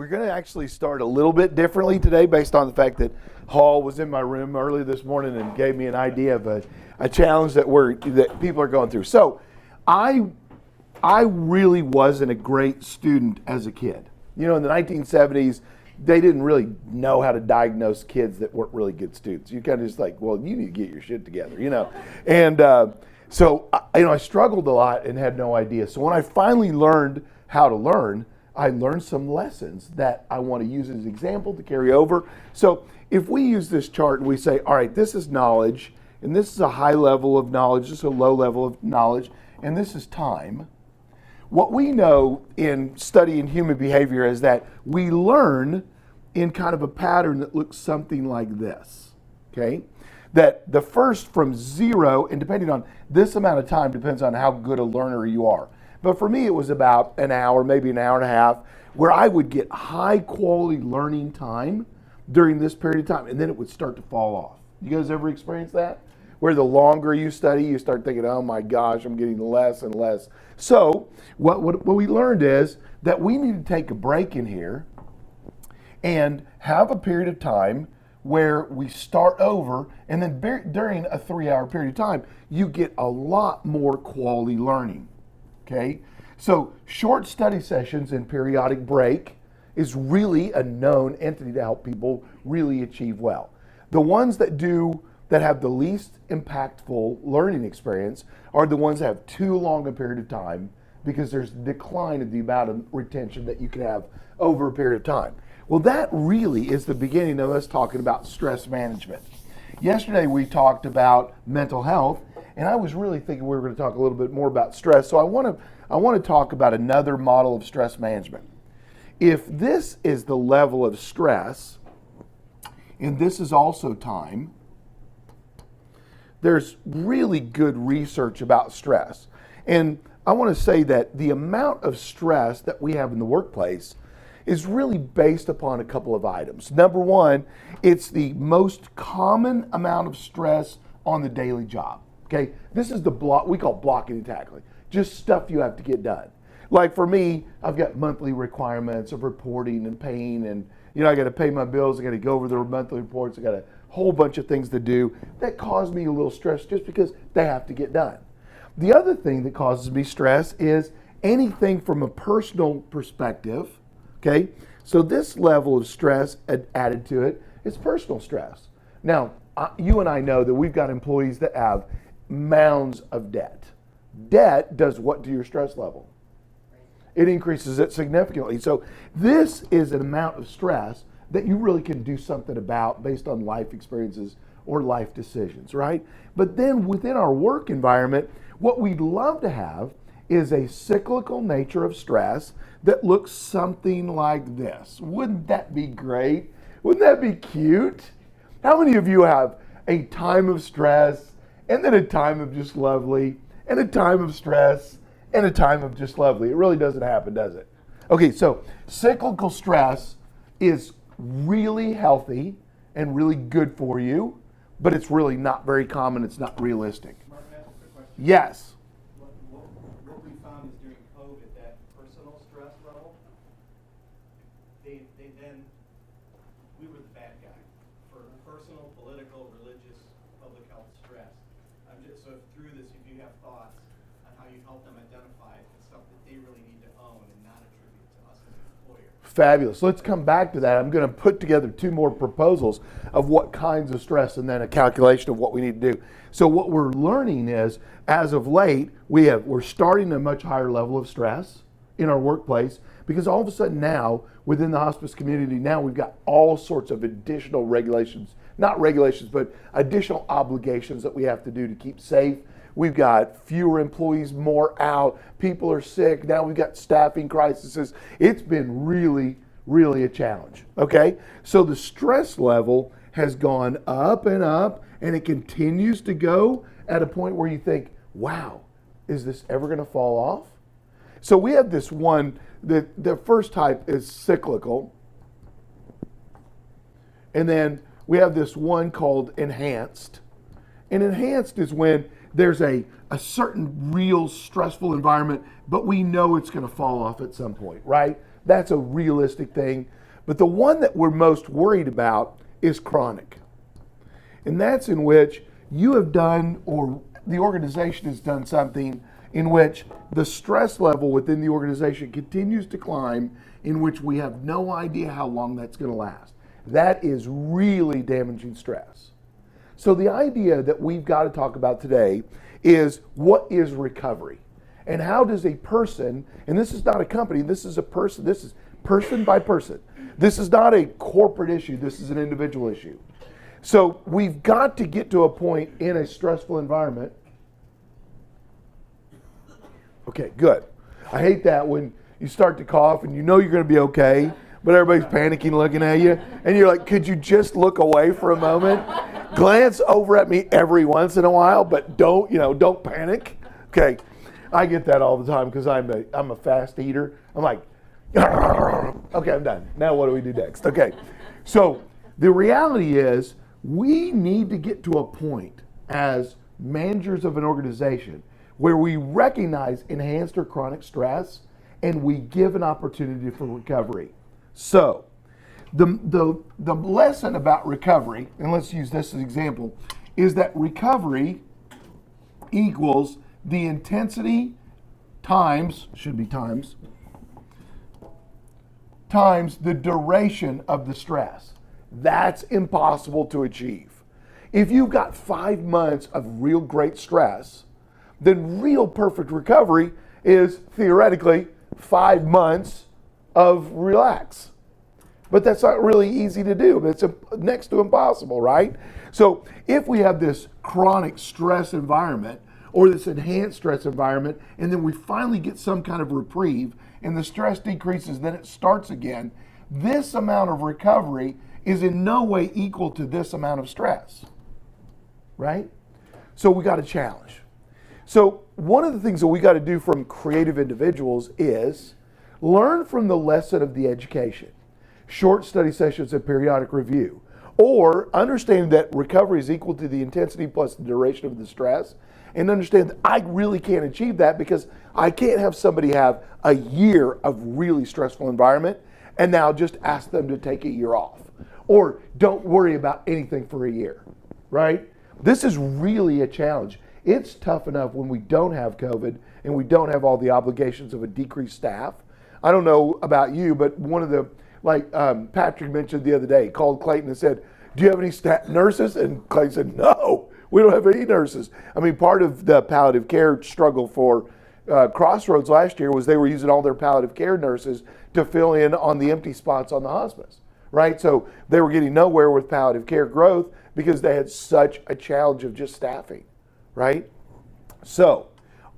we're going to actually start a little bit differently today based on the fact that Hall was in my room early this morning and gave me an idea of a challenge that people are going through. So I really wasn't a great student as a kid. You know, in the 1970s, they didn't really know how to diagnose kids that weren't really good students. You kind of just like, well, you need to get your shit together, you know. And so I struggled a lot and had no idea. So when I finally learned how to learn, I learned some lessons that I want to use as an example to carry over. So if we use this chart and we say, all right, this is knowledge, and this is a high level of knowledge, this is a low level of knowledge, and this is time. What we know in studying human behavior is that we learn in kind of a pattern that looks something like this, okay? That the first from 0, and depending on this amount of time depends on how good a learner you are. But for me, it was about an hour, maybe an hour and a half, where I would get high quality learning time during this period of time, and then it would start to fall off. You guys ever experience that? Where the longer you study, you start thinking, oh my gosh, I'm getting less and less. So what we learned is that we need to take a break in here and have a period of time where we start over, and then during a 3-hour period of time, you get a lot more quality learning. Okay, so short study sessions and periodic break is really a known entity to help people really achieve well. The ones that have the least impactful learning experience are the ones that have too long a period of time, because there's a decline of the amount of retention that you can have over a period of time. Well, that really is the beginning of us talking about stress management. Yesterday we talked about mental health, and I was really thinking we were going to talk a little bit more about stress. So I want to talk about another model of stress management. If this is the level of stress, and this is also time, there's really good research about stress. And I want to say that the amount of stress that we have in the workplace is really based upon a couple of items. Number one, it's the most common amount of stress on the daily job. Okay, this is the block we call blocking and tackling, just stuff you have to get done. Like for me, I've got monthly requirements of reporting and paying, and I got to pay my bills, I got to go over the monthly reports, I got a whole bunch of things to do that cause me a little stress just because they have to get done. The other thing that causes me stress is anything from a personal perspective. Okay, so this level of stress added to it is personal stress. Now, you and I know that we've got employees that have mounds of debt. Debt does what to your stress level? It increases it significantly. So this is an amount of stress that you really can do something about based on life experiences or life decisions, right? But then within our work environment, what we'd love to have is a cyclical nature of stress that looks something like this. Wouldn't that be great? Wouldn't that be cute? How many of you have a time of stress, and then a time of just lovely, and a time of stress, and a time of just lovely? It really doesn't happen, does it? Okay, so cyclical stress is really healthy and really good for you, but it's really not very common. It's not realistic. Mark, can I ask a question? Yes. What we found is during COVID, that personal stress level, we were the bad guy for personal, political, religious, public health stress. So through this, if you have thoughts on how you help them identify it, it's something they really need to own and not attribute to us as an employer. Fabulous. Let's come back to that. I'm going to put together 2 more proposals of what kinds of stress and then a calculation of what we need to do. So what we're learning is, as of late, we're starting a much higher level of stress in our workplace, because all of a sudden now, within the hospice community, now we've got all sorts of additional regulations, not regulations, but additional obligations that we have to do to keep safe. We've got fewer employees, more out, people are sick, now we've got staffing crises. It's been really, really a challenge, okay? So the stress level has gone up, and it continues to go at a point where you think, wow, is this ever gonna fall off? So we have this one, the first type is cyclical, and then we have this one called enhanced. And enhanced is when there's a certain real stressful environment, but we know it's going to fall off at some point, right? That's a realistic thing. But the one that we're most worried about is chronic. And that's in which you have done, or the organization has done something in which the stress level within the organization continues to climb, in which we have no idea how long that's going to last. That is really damaging stress. So the idea that we've got to talk about today is, what is recovery? And how does a person, and this is not a company, this is a person, this is person by person. This is not a corporate issue, this is an individual issue. So we've got to get to a point in a stressful environment. Okay, good. I hate that when you start to cough and you know you're going to be okay, but everybody's panicking looking at you, and you're like, could you just look away for a moment? Glance over at me every once in a while, but don't panic. Okay, I get that all the time because I'm a fast eater. I'm like, okay, I'm done. Now what do we do next? Okay, so the reality is we need to get to a point as managers of an organization where we recognize enhanced or chronic stress and we give an opportunity for recovery. So the lesson about recovery, and let's use this as an example, is that recovery equals the intensity times the duration of the stress. That's impossible to achieve. If you've got 5 months of real great stress, then real perfect recovery is theoretically 5 months of relax. But that's not really easy to do. It's next to impossible, right? So if we have this chronic stress environment or this enhanced stress environment, and then we finally get some kind of reprieve and the stress decreases, then it starts again, this amount of recovery is in no way equal to this amount of stress, right? So we got a challenge. So one of the things that we got to do from creative individuals is learn from the lesson of the education, short study sessions and periodic review, or understand that recovery is equal to the intensity plus the duration of the stress, and understand that I really can't achieve that because I can't have somebody have a year of really stressful environment and now just ask them to take a year off, or don't worry about anything for a year, right? This is really a challenge. It's tough enough when we don't have COVID and we don't have all the obligations of a decreased staff. I don't know about you, but one of the, Patrick mentioned the other day, called Clayton and said, do you have any nurses? And Clayton said, no, we don't have any nurses. I mean, part of the palliative care struggle for Crossroads last year was they were using all their palliative care nurses to fill in on the empty spots on the hospice, right? So they were getting nowhere with palliative care growth because they had such a challenge of just staffing, right? So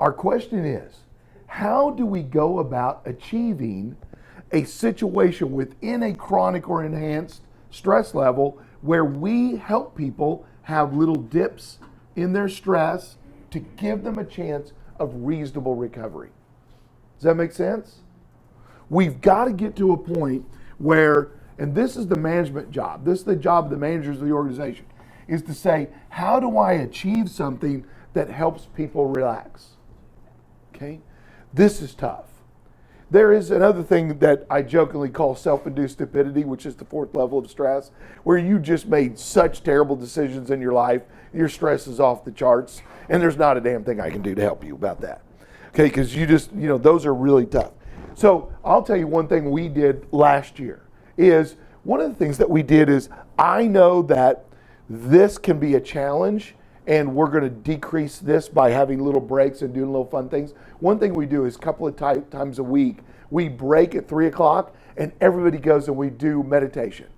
our question is, how do we go about achieving a situation within a chronic or enhanced stress level where we help people have little dips in their stress to give them a chance of reasonable recovery? Does that make sense? We've got to get to a point where, and this is the management job, this is the job of the managers of the organization, is to say, how do I achieve something that helps people relax? Okay? This is tough. There is another thing that I jokingly call self-induced stupidity, which is the 4th level of stress, where you just made such terrible decisions in your life, your stress is off the charts, and there's not a damn thing I can do to help you about that. Okay, because you just, those are really tough. So I'll tell you one thing we did last year is, one of the things that we did is, I know that this can be a challenge, and we're going to decrease this by having little breaks and doing little fun things. One thing we do is a couple of times a week, we break at 3 o'clock and everybody goes and we do meditation.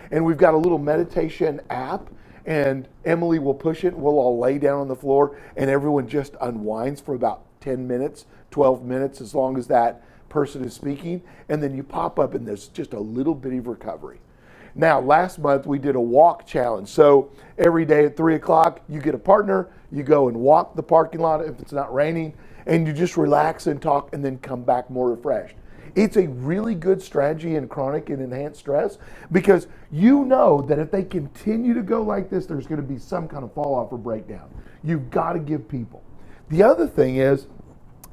And we've got a little meditation app, and Emily will push it. We'll all lay down on the floor and everyone just unwinds for about 10 minutes, 12 minutes, as long as that person is speaking. And then you pop up and there's just a little bit of recovery. Now, last month we did a walk challenge. So every day at 3 o'clock, you get a partner, you go and walk the parking lot if it's not raining, and you just relax and talk and then come back more refreshed. It's a really good strategy in chronic and enhanced stress, because you know that if they continue to go like this, there's going to be some kind of fall off or breakdown. You've got to give people. The other thing is,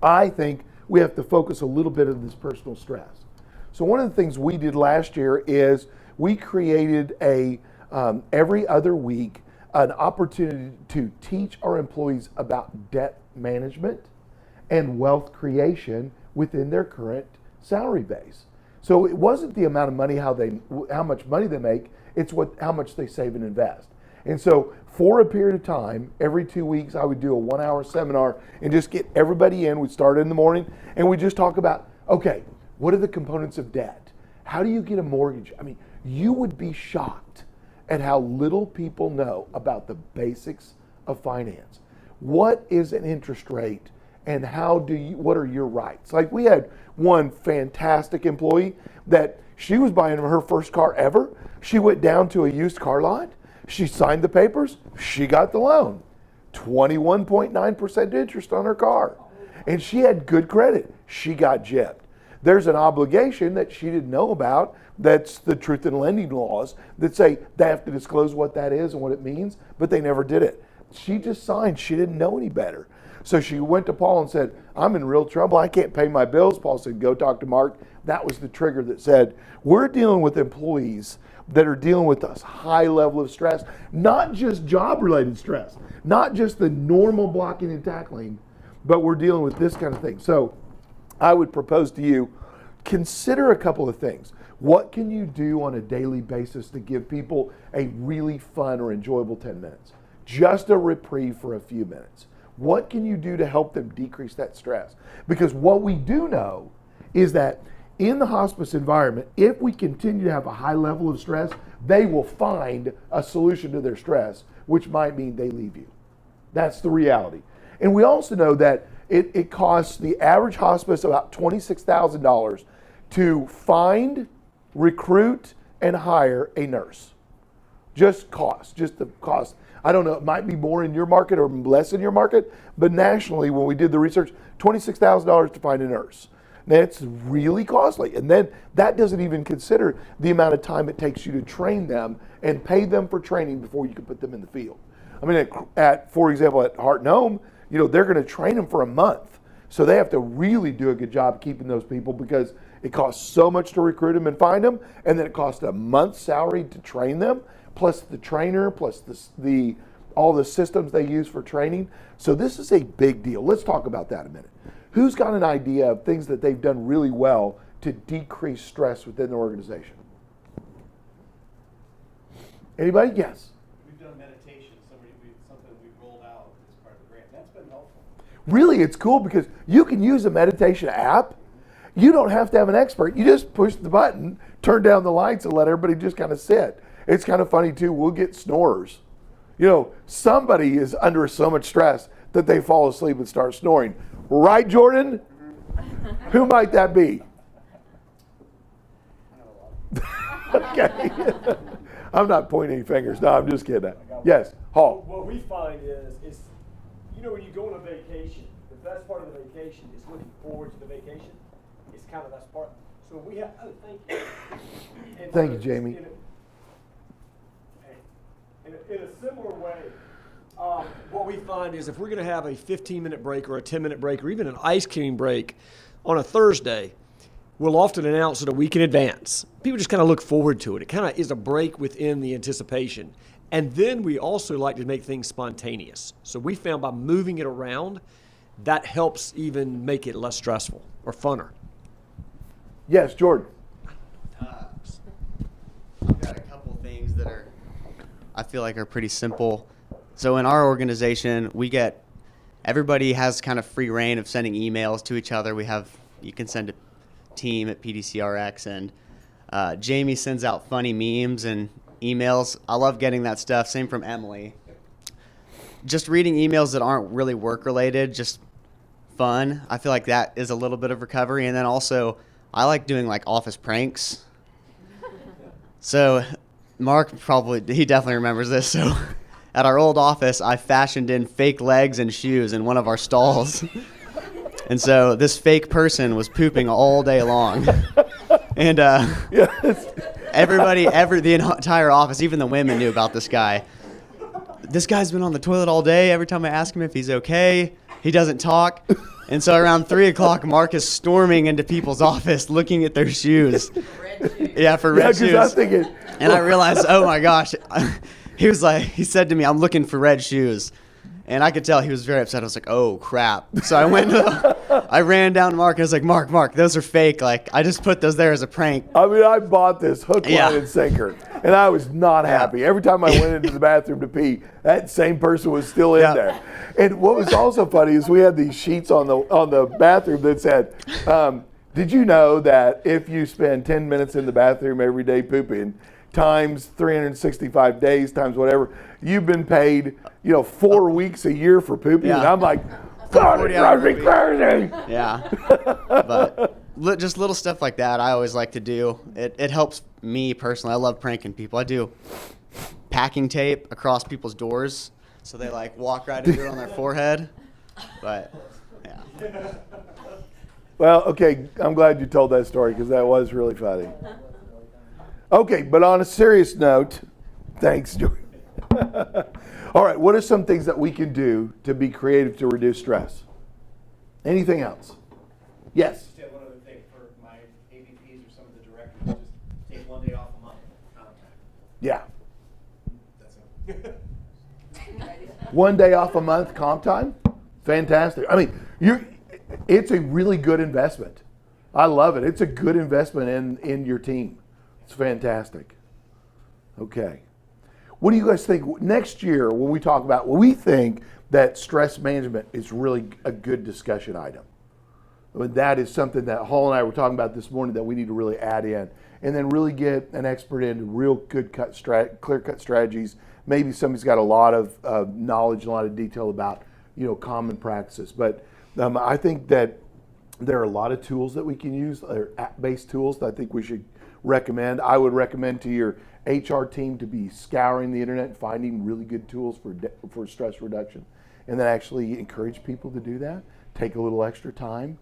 I think we have to focus a little bit on this personal stress. So one of the things we did last year is we created every other week an opportunity to teach our employees about debt management and wealth creation within their current salary base. So it wasn't the amount of money, how much money they make, it's how much they save and invest. And so for a period of time, every 2 weeks, I would do a 1-hour seminar and just get everybody in. We'd start in the morning and we just talk about, okay, what are the components of debt? How do you get a mortgage? I mean, you would be shocked at how little people know about the basics of finance. What is an interest rate and what are your rights? Like we had one fantastic employee that she was buying her first car ever. She went down to a used car lot. She signed the papers. She got the loan. 21.9% interest on her car. And she had good credit. She got gypped. There's an obligation that she didn't know about. That's the truth in lending laws that say they have to disclose what that is and what it means, but they never did it. She just signed. She didn't know any better. So she went to Paul and said, I'm in real trouble. I can't pay my bills. Paul said, go talk to Mark. That was the trigger that said, we're dealing with employees that are dealing with a high level of stress, not just job-related stress, not just the normal blocking and tackling, but we're dealing with this kind of thing. So I would propose to you, consider a couple of things. What can you do on a daily basis to give people a really fun or enjoyable 10 minutes? Just a reprieve for a few minutes. What can you do to help them decrease that stress? Because what we do know is that in the hospice environment, if we continue to have a high level of stress, they will find a solution to their stress, which might mean they leave you. That's the reality. And we also know that it costs the average hospice about $26,000 to find, recruit, and hire a nurse. Just the cost. I don't know, it might be more in your market or less in your market, but nationally, when we did the research, $26,000 to find a nurse. That's really costly. And then that doesn't even consider the amount of time it takes you to train them and pay them for training before you can put them in the field. I mean, for example, at Heart and Home, they're going to train them for a month. So they have to really do a good job keeping those people because it costs so much to recruit them and find them. And then it costs a month's salary to train them, plus the trainer, plus all the systems they use for training. So this is a big deal. Let's talk about that a minute. Who's got an idea of things that they've done really well to decrease stress within the organization? Anybody? Yes. We've done meditation. Something we've rolled out as part of the grant. That's been helpful. Really, it's cool because you can use a meditation app. You don't have to have an expert. You just push the button, turn down the lights, and let everybody just kind of sit. It's kind of funny too. We'll get snorers. Somebody is under so much stress that they fall asleep and start snoring. Right, Jordan? Who might that be? Okay. I'm not pointing any fingers. No, I'm just kidding. Yes, Hall. What we find is when you go on a vacation, the best part of the vacation is looking forward to the vacation. It's kind of that part. So we have. Oh, thank you. Thank you, Jamie. In a similar way, what we find is if we're going to have a 15-minute break or a 10-minute break or even an ice cream break on a Thursday, we'll often announce it a week in advance. People just kind of look forward to it. It kind of is a break within the anticipation. And then we also like to make things spontaneous. So we found by moving it around, that helps even make it less stressful or funner. Yes, Jordan. I've got a couple things that I feel like are pretty simple. So in our organization, everybody has kind of free reign of sending emails to each other. You can send a team at PDCRX, and Jamie sends out funny memes and emails. I love getting that stuff. Same from Emily. Just reading emails that aren't really work related, just fun. I feel like that is a little bit of recovery. And then also, I like doing like office pranks. So Mark he definitely remembers this. So at our old office, I fashioned in fake legs and shoes in one of our stalls. And so this fake person was pooping all day long. And the entire office, even the women knew about this guy. This guy's been on the toilet all day. Every time I ask him if he's okay, he doesn't talk. And so around 3 o'clock, Mark is storming into people's office looking at their shoes. Yeah, for red 'cause shoes. I'm thinking, And I realized, oh my gosh. He said to me, I'm looking for red shoes. And I could tell he was very upset. I was like, oh crap. So I ran down to Mark and I was like, Mark, those are fake. Like, I just put those there as a prank. I mean, I bought this hook, line, Yeah. and sinker, and I was not happy. Every time I went into the bathroom to pee, that same person was still in Yeah. there. And what was also funny is we had these sheets on the bathroom that said, did you know that if you spend 10 minutes in the bathroom every day pooping, times 365 days, times whatever, you've been paid, 4 weeks a year for pooping? Yeah. And I'm like, God, it 40 drives me hours crazy. Yeah. But just little stuff like that I always like to do. It helps me personally. I love pranking people. I do packing tape across people's doors so they like walk right into it on their forehead. But yeah. Well, okay, I'm glad you told that story because that was really funny. Okay, but on a serious note, thanks, Joey. All right, what are some things that we can do to be creative to reduce stress? Anything else? Yes. Just one other thing for my AVPs or some of the directors, just take 1 day off a month. Contact. Yeah. That's it. 1 day off a month comp time? Fantastic. I mean, it's a really good investment. I love it. It's a good investment in your team. It's fantastic. Okay. What do you guys think next year when we talk about, we think that stress management is really a good discussion item. That is something that Hall and I were talking about this morning that we need to really add in, and then really get an expert into real good clear-cut strategies. Maybe somebody's got a lot of knowledge, a lot of detail about common practices. But I think that there are a lot of tools that we can use. There are app-based tools that I think we should recommend. I would recommend to your HR team to be scouring the internet and finding really good tools for stress reduction, and then actually encourage people to do that. Take a little extra time,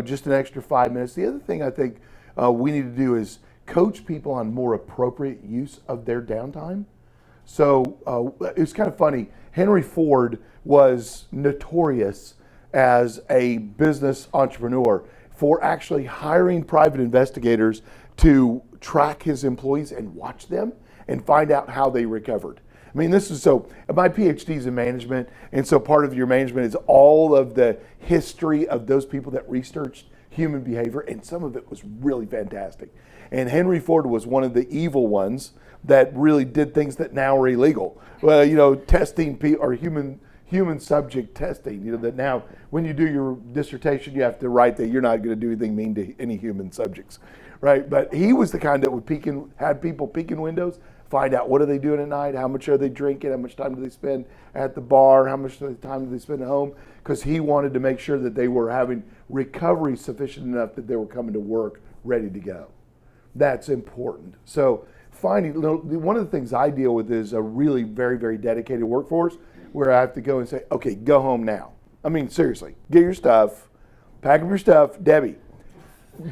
just an extra 5 minutes. The other thing I think we need to do is coach people on more appropriate use of their downtime. So it's kind of funny. Henry Ford was notorious as a business entrepreneur for actually hiring private investigators to track his employees and watch them and find out how they recovered. I mean, my PhD is in management, and so part of your management is all of the history of those people that researched human behavior, and some of it was really fantastic. And Henry Ford was one of the evil ones that really did things that now are illegal. Well, testing or human subject testing, that now when you do your dissertation, you have to write that you're not going to do anything mean to any human subjects, right? But he was the kind that would had people peek in windows, find out what are they doing at night, how much are they drinking, how much time do they spend at the bar, how much time do they spend at home, because he wanted to make sure that they were having recovery sufficient enough that they were coming to work ready to go. That's important. So one of the things I deal with is a really very, very dedicated workforce where I have to go and say, okay, go home now. I mean, seriously, get your stuff, pack up your stuff. Debbie,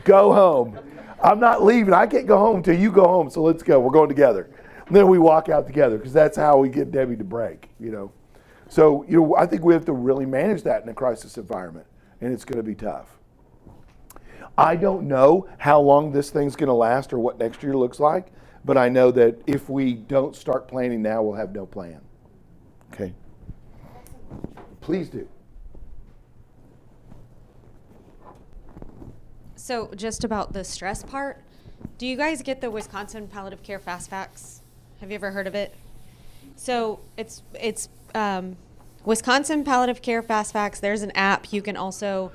go home. I'm not leaving. I can't go home until you go home, so let's go. We're going together. And then we walk out together because that's how we get Debbie to break, So, I think we have to really manage that in a crisis environment, and it's going to be tough. I don't know how long this thing's going to last or what next year looks like, but I know that if we don't start planning now, we'll have no plan. Okay? Please do. So just about the stress part, do you guys get the Wisconsin Palliative Care Fast Facts? Have you ever heard of it? So it's Wisconsin Palliative Care Fast Facts. There's an app. You can also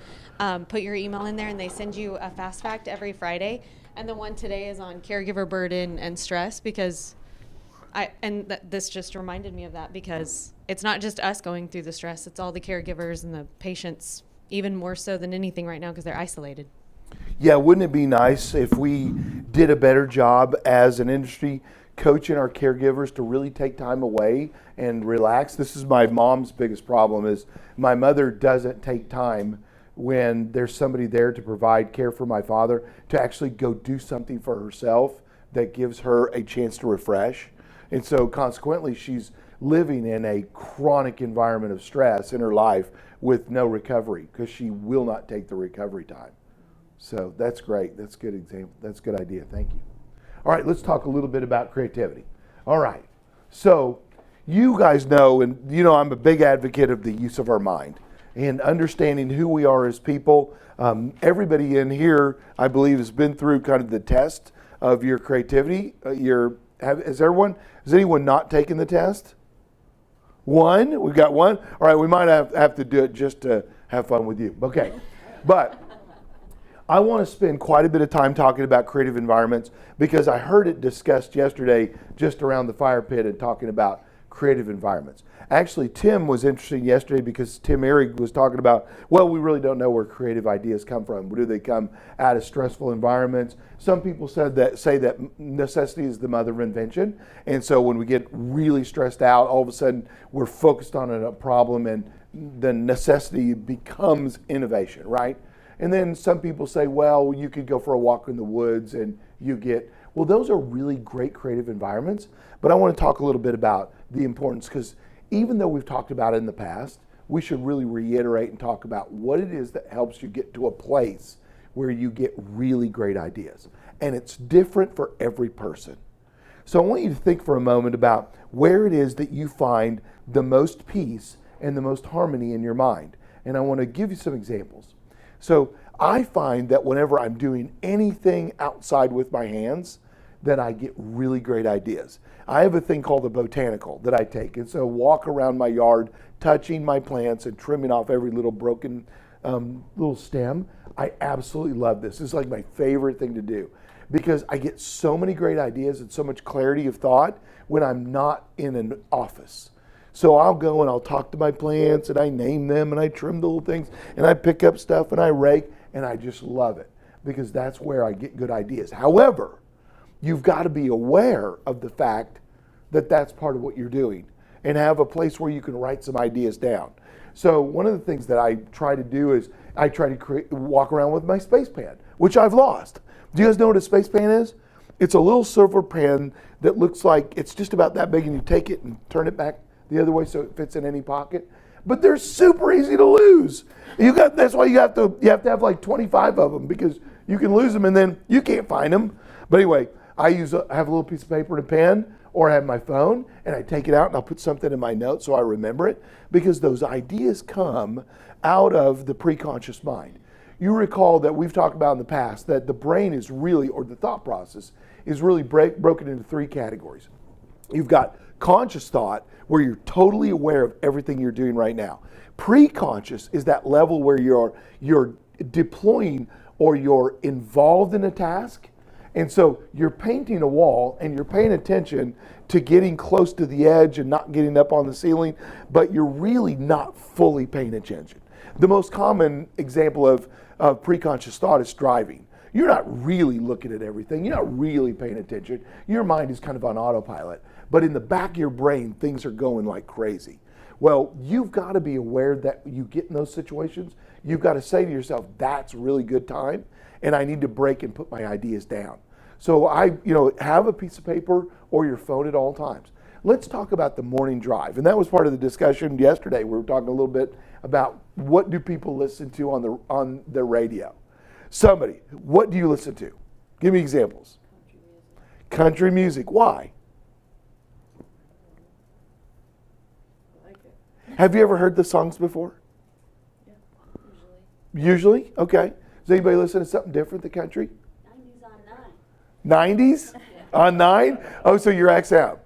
put your email in there, and they send you a fast fact every Friday. And the one today is on caregiver burden and stress because this just reminded me of that because it's not just us going through the stress. It's all the caregivers and the patients, even more so than anything right now because they're isolated. Yeah, wouldn't it be nice if we did a better job as an industry coaching our caregivers to really take time away and relax? This is my mom's biggest problem is my mother doesn't take time when there's somebody there to provide care for my father to actually go do something for herself that gives her a chance to refresh. And so consequently, she's living in a chronic environment of stress in her life with no recovery because she will not take the recovery time. So that's great. That's a good example. That's a good idea. Thank you. All right, let's talk a little bit about creativity. All right. So you guys know, and you know I'm a big advocate of the use of our mind and understanding who we are as people. Everybody in here, I believe, has been through kind of the test of your creativity. Has anyone not taken the test? One? We've got one? All right, we might have to do it just to have fun with you. Okay. But I want to spend quite a bit of time talking about creative environments because I heard it discussed yesterday just around the fire pit and talking about creative environments. Actually, Tim was interesting yesterday because Tim Ehrig was talking about, well, we really don't know where creative ideas come from. Do they come out of stressful environments? Some people say that necessity is the mother of invention. And so when we get really stressed out, all of a sudden we're focused on a problem and the necessity becomes innovation, right? And then some people say, well, you could go for a walk in the woods and you get, well, those are really great creative environments. But I want to talk a little bit about the importance because even though we've talked about it in the past, we should really reiterate and talk about what it is that helps you get to a place where you get really great ideas. And it's different for every person. So I want you to think for a moment about where it is that you find the most peace and the most harmony in your mind. And I want to give you some examples. So I find that whenever I'm doing anything outside with my hands, that I get really great ideas. I have a thing called a botanical that I take. And so walk around my yard, touching my plants and trimming off every little broken little stem. I absolutely love this. It's like my favorite thing to do because I get so many great ideas and so much clarity of thought when I'm not in an office. So I'll go and I'll talk to my plants and I name them and I trim the little things and I pick up stuff and I rake and I just love it because that's where I get good ideas. However, you've got to be aware of the fact that that's part of what you're doing and have a place where you can write some ideas down. So one of the things that I try to do is I try to walk around with my space pan, which I've lost. Do you guys know what a space pan is? It's a little silver pan that looks like it's just about that big and you take it and turn it back the other way so it fits in any pocket. But they're super easy to lose. That's why you have to have like 25 of them because you can lose them and then you can't find them. But anyway, I have a little piece of paper and a pen or I have my phone and I take it out and I'll put something in my notes so I remember it because those ideas come out of the preconscious mind. You recall that we've talked about in the past that the brain is really, or the thought process, is really broken into three categories. You've got conscious thought where you're totally aware of everything you're doing right now. Preconscious is that level where you're deploying or you're involved in a task. And so you're painting a wall and you're paying attention to getting close to the edge and not getting up on the ceiling, but you're really not fully paying attention. The most common example of preconscious thought is driving. You're not really looking at everything. You're not really paying attention. Your mind is kind of on autopilot. But in the back of your brain, things are going like crazy. Well, you've got to be aware that you get in those situations. You've got to say to yourself, that's a really good time, and I need to break and put my ideas down. So have a piece of paper or your phone at all times. Let's talk about the morning drive. And that was part of the discussion yesterday. We were talking a little bit about what do people listen to on the radio. Somebody, what do you listen to? Give me examples. Country music. Why? Have you ever heard the songs before? Yeah, usually. Usually? Okay. Does anybody listen to something different than country? 90s on 9. 90s? On 9? Oh, so you're XM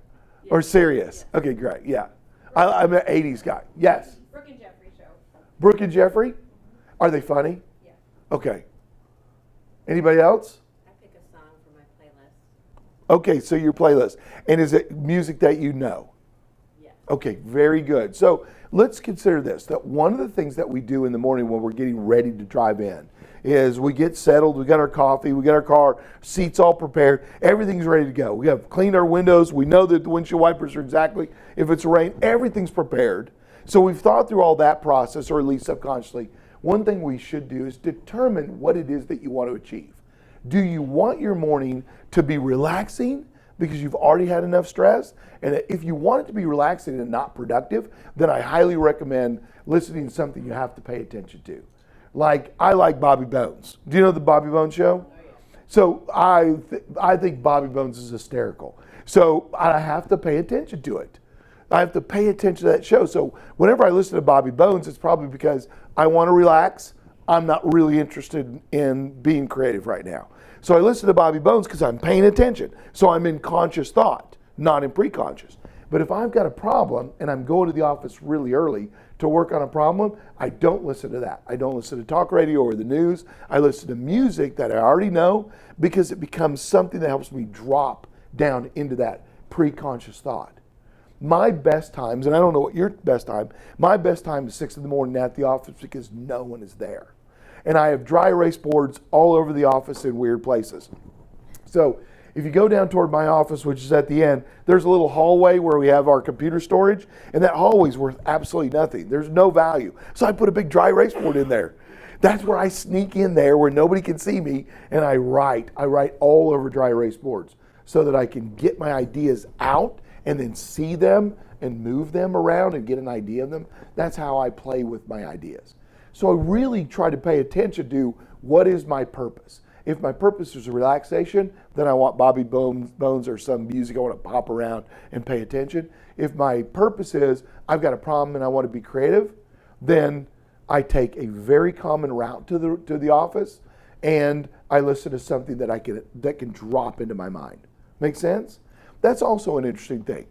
or Sirius. Yeah. Okay, great. Yeah. I'm an 80s guy. Yes. Brooke and Jeffrey show. Brooke and Jeffrey? Are they funny? Yeah. Okay. Anybody else? I pick a song for my playlist. Okay, so your playlist. And is it music that you know? Yeah. Okay, very good. So let's consider this, that one of the things that we do in the morning when we're getting ready to drive in is we get settled, we got our coffee, we got our car, seats all prepared, everything's ready to go. We have cleaned our windows, we know that the windshield wipers are exactly, if it's rain, everything's prepared. So we've thought through all that process, or at least subconsciously. One thing we should do is determine what it is that you want to achieve. Do you want your morning to be relaxing, because you've already had enough stress. And if you want it to be relaxing and not productive, then I highly recommend listening to something you have to pay attention to. Like, I like Bobby Bones. Do you know the Bobby Bones show? So I think Bobby Bones is hysterical. So I have to pay attention to it. I have to pay attention to that show. So whenever I listen to Bobby Bones, it's probably because I want to relax. I'm not really interested in being creative right now. So I listen to Bobby Bones because I'm paying attention. So I'm in conscious thought, not in preconscious. But if I've got a problem and I'm going to the office really early to work on a problem, I don't listen to that. I don't listen to talk radio or the news. I listen to music that I already know because it becomes something that helps me drop down into that preconscious thought. My best times, and I don't know what your best time, my best time is 6 in the morning at the office because no one is there. And I have dry erase boards all over the office in weird places. So if you go down toward my office, which is at the end, there's a little hallway where we have our computer storage, and that hallway's worth absolutely nothing. There's no value. So I put a big dry erase board in there. That's where I sneak in there where nobody can see me, and I write. I write all over dry erase boards so that I can get my ideas out and then see them and move them around and get an idea of them. That's how I play with my ideas. So I really try to pay attention to what is my purpose. If my purpose is relaxation, then I want Bobby Bones or some music I want to pop around and pay attention. If my purpose is I've got a problem and I want to be creative, then I take a very common route to the office and I listen to something that can drop into my mind. Make sense? That's also an interesting thing.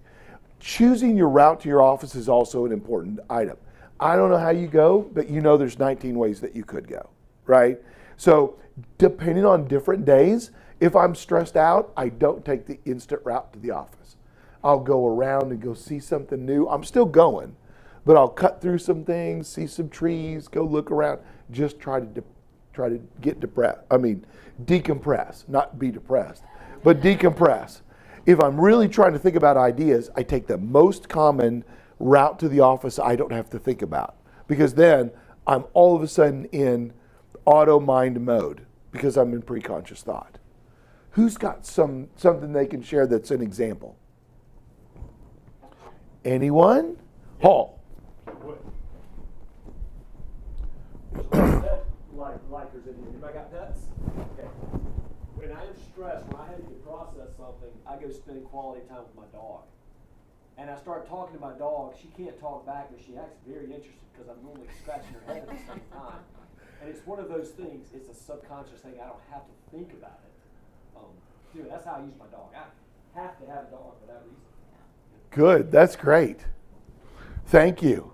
Choosing your route to your office is also an important item. I don't know how you go, but you know there's 19 ways that you could go, right? So depending on different days, if I'm stressed out, I don't take the instant route to the office. I'll go around and go see something new. I'm still going, but I'll cut through some things, see some trees, go look around, just try to get decompress, not be depressed, but decompress. If I'm really trying to think about ideas, I take the most common route to the office I don't have to think about, because then I'm all of a sudden in auto mind mode because I'm in preconscious thought. Who's got something they can share that's an example? Anyone? Hall. Likers in here. Anybody got pets? Okay. When I am stressed, when I have to process something, I go spend quality time with my dog. And I start talking to my dog. She can't talk back, but she acts very interested because I'm normally scratching her head at the same time. And it's one of those things, it's a subconscious thing. I don't have to think about it. That's how I use my dog. I have to have a dog for that reason. Good. That's great. Thank you.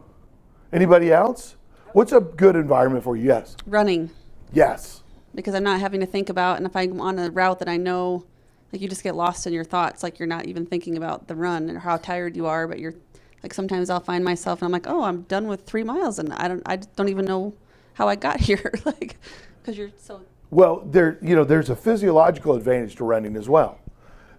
Anybody else? What's a good environment for you? Yes. Running, Yes. because I'm not having to think about, and if I'm on a route that I know, like you just get lost in your thoughts, like you're not even thinking about the run or how tired you are, but you're like, sometimes I'll find myself and I'm like, oh, I'm done with 3 miles and I don't even know how I got here, like, because you're so. Well, there's a physiological advantage to running as well.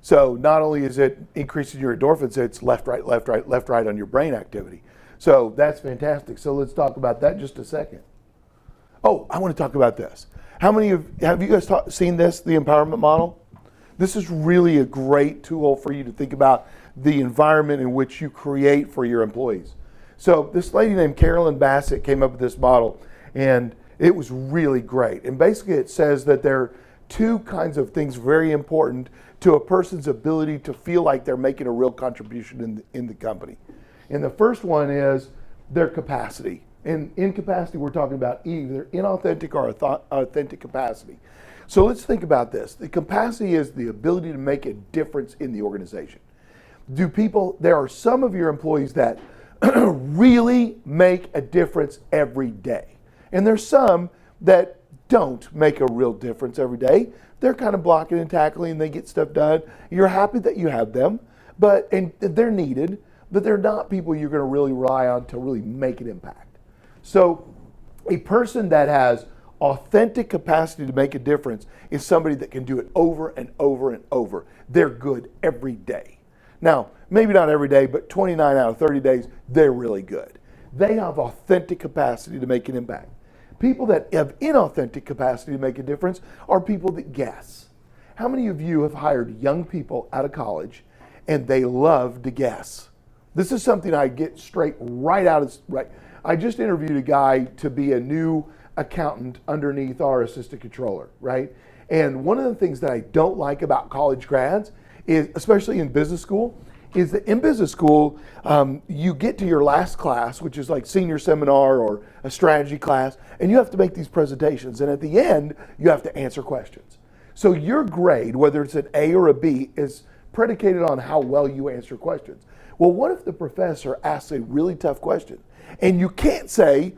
So not only is it increasing your endorphins, it's left, right, left, right, left, right on your brain activity. So that's fantastic. So let's talk about that just a second. Oh, I want to talk about this. How many have you guys seen this, the empowerment model? This is really a great tool for you to think about the environment in which you create for your employees. So this lady named Carolyn Bassett came up with this model, and it was really great. And basically it says that there are 2 kinds of things very important to a person's ability to feel like they're making a real contribution in the company. And the first one is their capacity. And in capacity, we're talking about either inauthentic or authentic capacity. So let's think about this. The capacity is the ability to make a difference in the organization. There are some of your employees that really make a difference every day. And there's some that don't make a real difference every day. They're kind of blocking and tackling and they get stuff done. You're happy that you have them, and they're needed, but they're not people you're going to really rely on to really make an impact. So a person that has authentic capacity to make a difference is somebody that can do it over and over and over. They're good every day. Now, maybe not every day, but 29 out of 30 days, they're really good. They have authentic capacity to make an impact. People that have inauthentic capacity to make a difference are people that guess. How many of you have hired young people out of college and they love to guess? This is something I get straight right out of, right. I just interviewed a guy to be a new accountant underneath our assistant controller, right? And one of the things that I don't like about college grads is, especially in business school, is that in business school, you get to your last class, which is like senior seminar or a strategy class, and you have to make these presentations. And at the end, you have to answer questions. So your grade, whether it's an A or a B, is predicated on how well you answer questions. Well, what if the professor asks a really tough question and you can't say,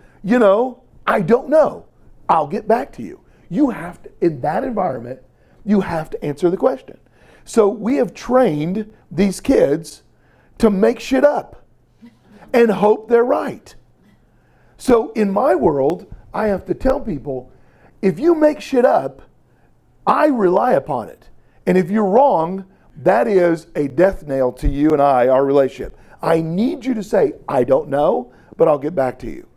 I don't know, I'll get back to you. You have to, in that environment, you have to answer the question. So we have trained these kids to make shit up and hope they're right. So in my world, I have to tell people, if you make shit up, I rely upon it. And if you're wrong, that is a death nail to you and I, our relationship. I need you to say, I don't know, but I'll get back to you.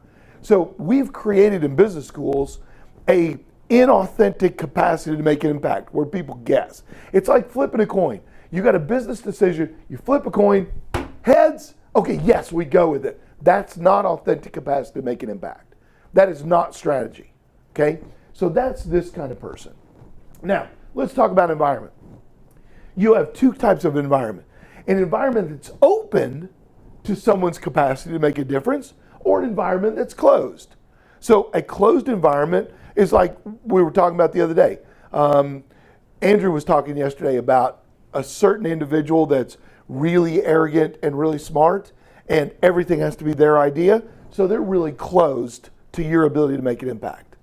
So we've created in business schools a inauthentic capacity to make an impact where people guess. It's like flipping a coin. You got a business decision, you flip a coin, heads, okay, yes, we go with it. That's not authentic capacity to make an impact. That is not strategy, okay? So that's this kind of person. Now, let's talk about environment. You have two types of environment. An environment that's open to someone's capacity to make a difference, or an environment that's closed. So a closed environment is like we were talking about the other day. Andrew was talking yesterday about a certain individual that's really arrogant and really smart, and everything has to be their idea, so they're really closed to your ability to make an impact.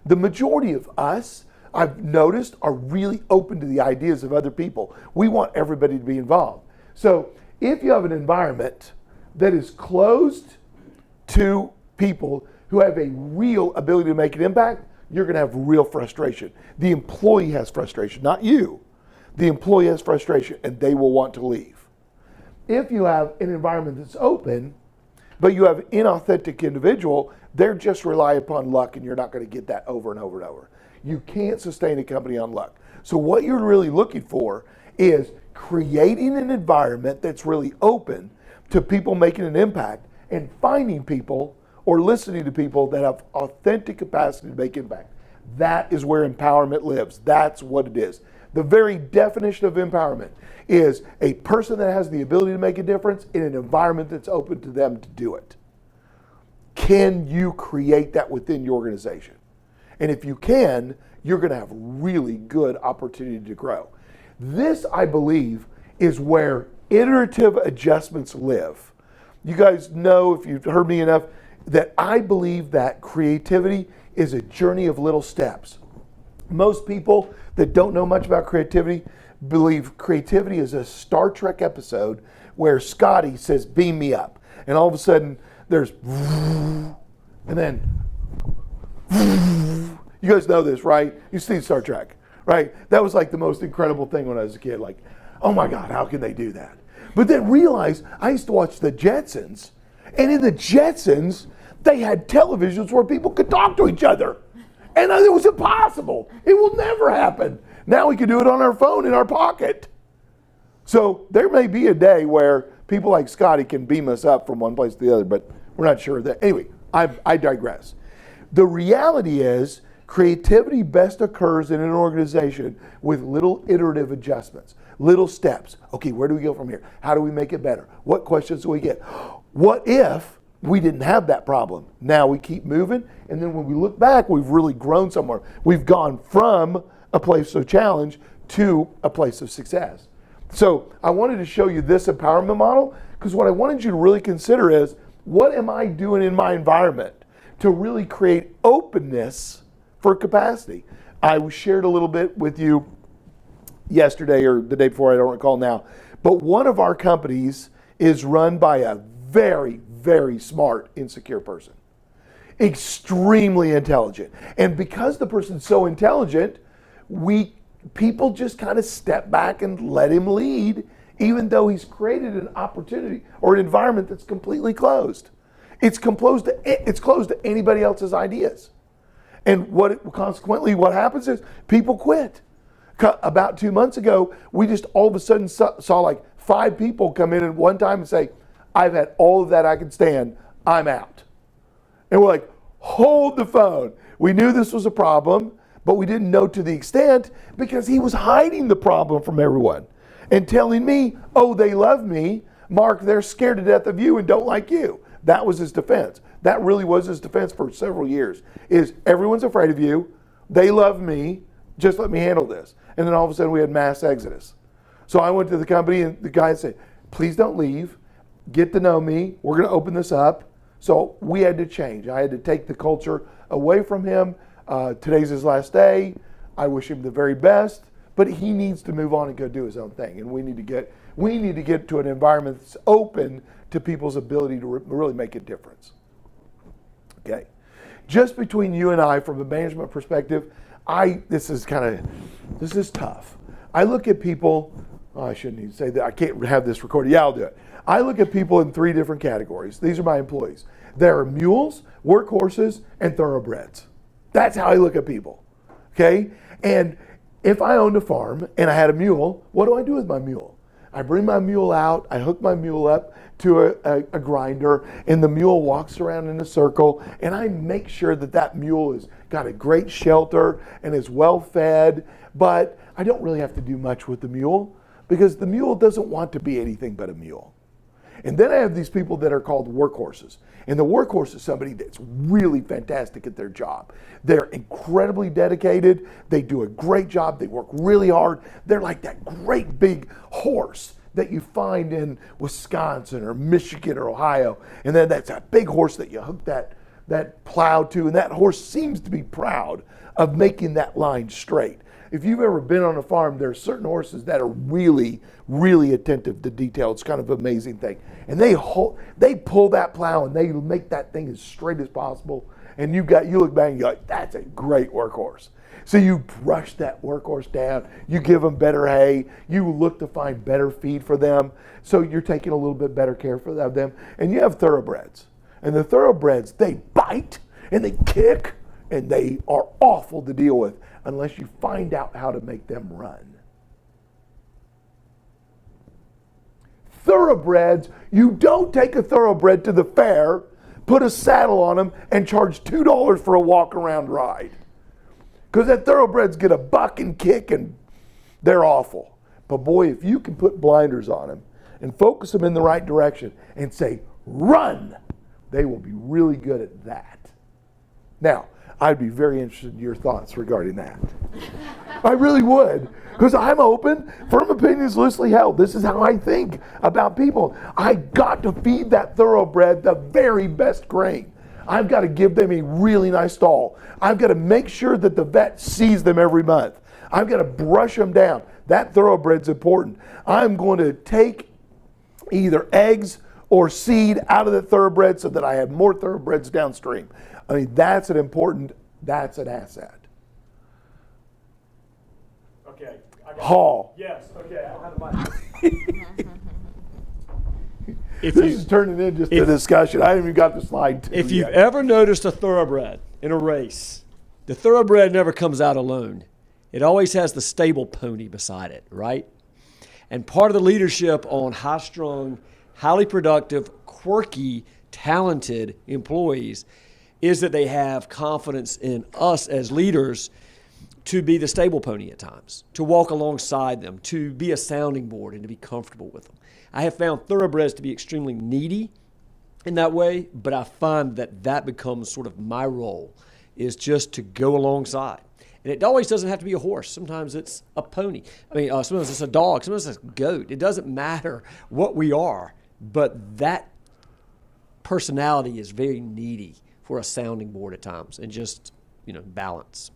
The majority of us, I've noticed, are really open to the ideas of other people. We want everybody to be involved. So if you have an environment that is closed to people who have a real ability to make an impact, you're going to have real frustration. The employee has frustration, not you. The employee has frustration, and they will want to leave. If you have an environment that's open, but you have an inauthentic individual, they're just rely upon luck, and you're not going to get that over and over and over. You can't sustain a company on luck. So what you're really looking for is creating an environment that's really open to people making an impact, and finding people or listening to people that have authentic capacity to make impact. That is where empowerment lives. That's what it is. The very definition of empowerment is a person that has the ability to make a difference in an environment that's open to them to do it. Can you create that within your organization? And if you can, you're going to have really good opportunity to grow. This, I believe, is where iterative adjustments live. You guys know, if you've heard me enough, that I believe that creativity is a journey of little steps. Most people that don't know much about creativity believe creativity is a Star Trek episode where Scotty says, beam me up. And all of a sudden, there's, and then, you guys know this, right? You've seen Star Trek, right? That was like the most incredible thing when I was a kid. Like, oh my God, how can they do that? But then realize, I used to watch the Jetsons, and in the Jetsons, they had televisions where people could talk to each other. And it was impossible. It will never happen. Now we can do it on our phone in our pocket. So there may be a day where people like Scotty can beam us up from one place to the other, but we're not sure of that. Anyway, I digress. The reality is, creativity best occurs in an organization with little iterative adjustments, little steps. Okay, where do we go from here? How do we make it better? What questions do we get? What if we didn't have that problem? Now we keep moving, and then when we look back, we've really grown somewhere. We've gone from a place of challenge to a place of success. So I wanted to show you this empowerment model, because what I wanted you to really consider is, what am I doing in my environment to really create openness for capacity? I shared a little bit with you yesterday or the day before, I don't recall now, but one of our companies is run by a very, very smart, insecure person. Extremely intelligent. And because the person's so intelligent, people just kind of step back and let him lead, even though he's created an opportunity or an environment that's completely closed. It's closed to anybody else's ideas. And consequently what happens is people quit. About 2 months ago, we just all of a sudden saw like 5 people come in at one time and say, I've had all of that I can stand, I'm out. And we're like, hold the phone. We knew this was a problem, but we didn't know to the extent because he was hiding the problem from everyone and telling me, oh, they love me. Mark, they're scared to death of you and don't like you. That was his defense. That really was his defense for several years, is everyone's afraid of you. They love me. Just let me handle this. And then all of a sudden we had mass exodus. So I went to the company and the guy said, please don't leave. Get to know me. We're going to open this up. So we had to change. I had to take the culture away from him. Today's his last day. I wish him the very best, but he needs to move on and go do his own thing. And we need to get to an environment that's open to people's ability to really make a difference. Okay. Just between you and I, from a management perspective, this is tough. I look at people, I shouldn't even say that, I can't have this recorded. Yeah, I'll do it. I look at people in 3 different categories. These are my employees. There are mules, workhorses, and thoroughbreds. That's how I look at people. Okay? And if I owned a farm and I had a mule, what do I do with my mule? I bring my mule out, I hook my mule up to a grinder, and the mule walks around in a circle, and I make sure that that mule has got a great shelter and is well fed, but I don't really have to do much with the mule because the mule doesn't want to be anything but a mule. And then I have these people that are called workhorses. And the workhorse is somebody that's really fantastic at their job. They're incredibly dedicated. They do a great job. They work really hard. They're like that great big horse that you find in Wisconsin or Michigan or Ohio. And then that's a big horse that you hook that plow to. And that horse seems to be proud of making that line straight. If you've ever been on a farm, there are certain horses that are really, really attentive to detail. It's kind of an amazing thing. And they pull that plow and they make that thing as straight as possible. And you look back and you're like, that's a great workhorse. So you brush that workhorse down, you give them better hay, you look to find better feed for them. So you're taking a little bit better care of them. And you have thoroughbreds. And the thoroughbreds, they bite and they kick and they are awful to deal with unless you find out how to make them run. Thoroughbreds, you don't take a thoroughbred to the fair, put a saddle on them, and charge $2 for a walk-around ride. Because that thoroughbreds get a buck and kick, and they're awful. But boy, if you can put blinders on them and focus them in the right direction and say, run, they will be really good at that. Now, I'd be very interested in your thoughts regarding that. I really would, because I'm open. Firm opinions loosely held. This is how I think about people. I got to feed that thoroughbred the very best grain. I've got to give them a really nice stall. I've got to make sure that the vet sees them every month. I've got to brush them down. That thoroughbred's important. I'm going to take either eggs or seed out of the thoroughbred so that I have more thoroughbreds downstream. I mean, that's an asset. Okay. Hall. Yes. Okay. I don't have the mic. This is turning into just a discussion. I haven't even got to slide 2 If you've yet. ever noticed a thoroughbred in a race, the thoroughbred never comes out alone. It always has the stable pony beside it, right? And part of the leadership on high-strung, highly productive, quirky, talented employees is that they have confidence in us as leaders to be the stable pony at times, to walk alongside them, to be a sounding board and to be comfortable with them. I have found thoroughbreds to be extremely needy in that way, but I find that becomes sort of my role, is just to go alongside. And it always doesn't have to be a horse. Sometimes it's a pony. I mean, sometimes it's a dog. Sometimes it's a goat. It doesn't matter what we are, but that personality is very needy for a sounding board at times, and just, balance.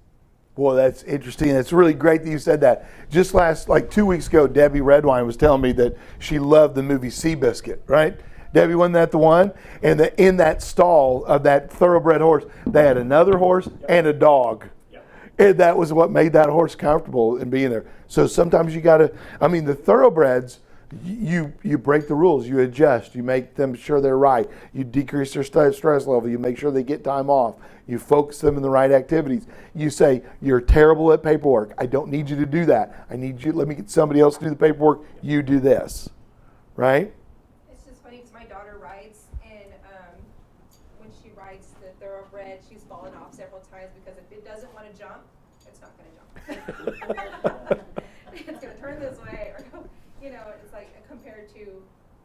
Boy, that's interesting. It's really great that you said that. Just 2 weeks ago, Debbie Redwine was telling me that she loved the movie Seabiscuit, right? Debbie, wasn't that the one? And in that stall of that thoroughbred horse, they had another horse and a dog. And that was what made that horse comfortable in being there. So sometimes you got to, the thoroughbreds, You break the rules, you adjust, you make them sure they're right, you decrease their stress level, you make sure they get time off, you focus them in the right activities. You say, you're terrible at paperwork, I don't need you to do that. I need you, let me get somebody else to do the paperwork, you do this, right? It's just funny because my daughter rides, and when she rides the thoroughbred, she's fallen off several times because if it doesn't want to jump, it's not going to jump. It's going to turn this way, or you know, it's like compared to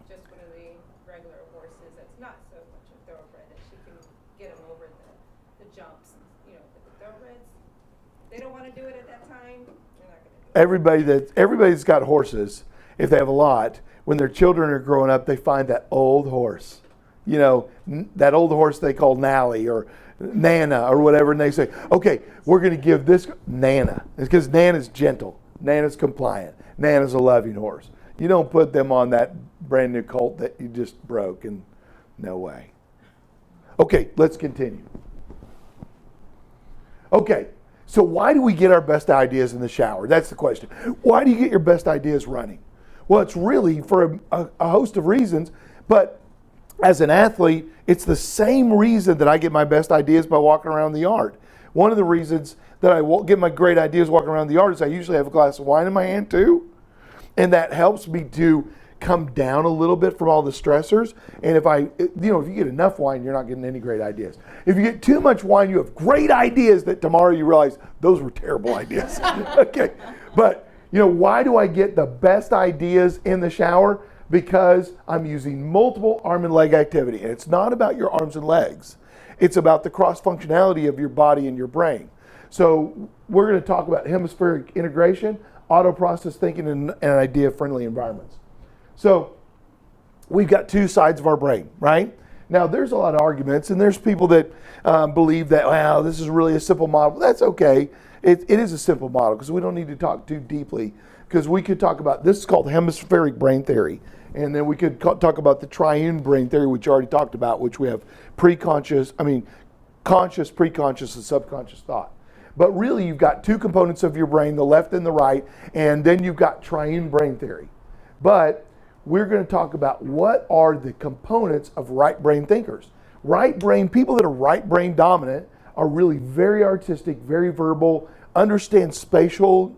just one of the regular horses that's not so much a thoroughbred that she can get them over the jumps. You know, but the thoroughbreds, they don't want to do it at that time. They're not going to do it. Everybody's got horses. If they have a lot, when their children are growing up, they find that old horse. You know, that old horse they call Nally or Nana or whatever, and they say, okay, we're going to give this Nana. It's because Nana's gentle. Nana's compliant. Nana's a loving horse. You don't put them on that brand new colt that you just broke, and no way. Okay, let's continue. Okay, so why do we get our best ideas in the shower? That's the question. Why do you get your best ideas running? Well, it's really for a host of reasons, but as an athlete, it's the same reason that I get my best ideas by walking around the yard. One of the reasons that I get my great ideas walking around the yard is I usually have a glass of wine in my hand too, and that helps me to come down a little bit from all the stressors. And if you get enough wine, you're not getting any great ideas. If you get too much wine, you have great ideas that tomorrow you realize those were terrible ideas. Okay, but why do I get the best ideas in the shower? Because I'm using multiple arm and leg activity. And it's not about your arms and legs. It's about the cross-functionality of your body and your brain. So we're going to talk about hemispheric integration, auto-process thinking, and idea-friendly environments. So we've got two sides of our brain, right? Now, there's a lot of arguments, and there's people that believe that, wow, this is really a simple model. That's okay. It is a simple model because we don't need to talk too deeply, because we could talk about, this is called hemispheric brain theory, and then we could talk about the triune brain theory, which you already talked about, which we have conscious, preconscious, and subconscious thought. But really, you've got two components of your brain, the left and the right, and then you've got triune brain theory. But we're going to talk about what are the components of right brain thinkers. Right brain, people that are right brain dominant are really very artistic, very verbal, understand spatial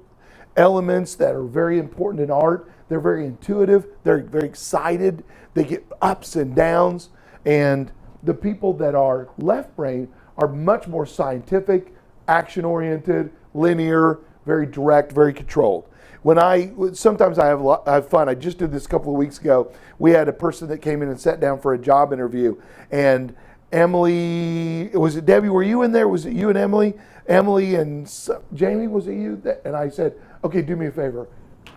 elements that are very important in art. They're very intuitive, they're very excited, they get ups and downs. And the people that are left brain are much more scientific, action-oriented, linear, very direct, very controlled. Sometimes I have fun. I just did this a couple of weeks ago. We had a person that came in and sat down for a job interview, and Emily, was it Debbie, were you in there? Was it you and Emily? Emily and Jamie, was it you? And I said, okay, do me a favor,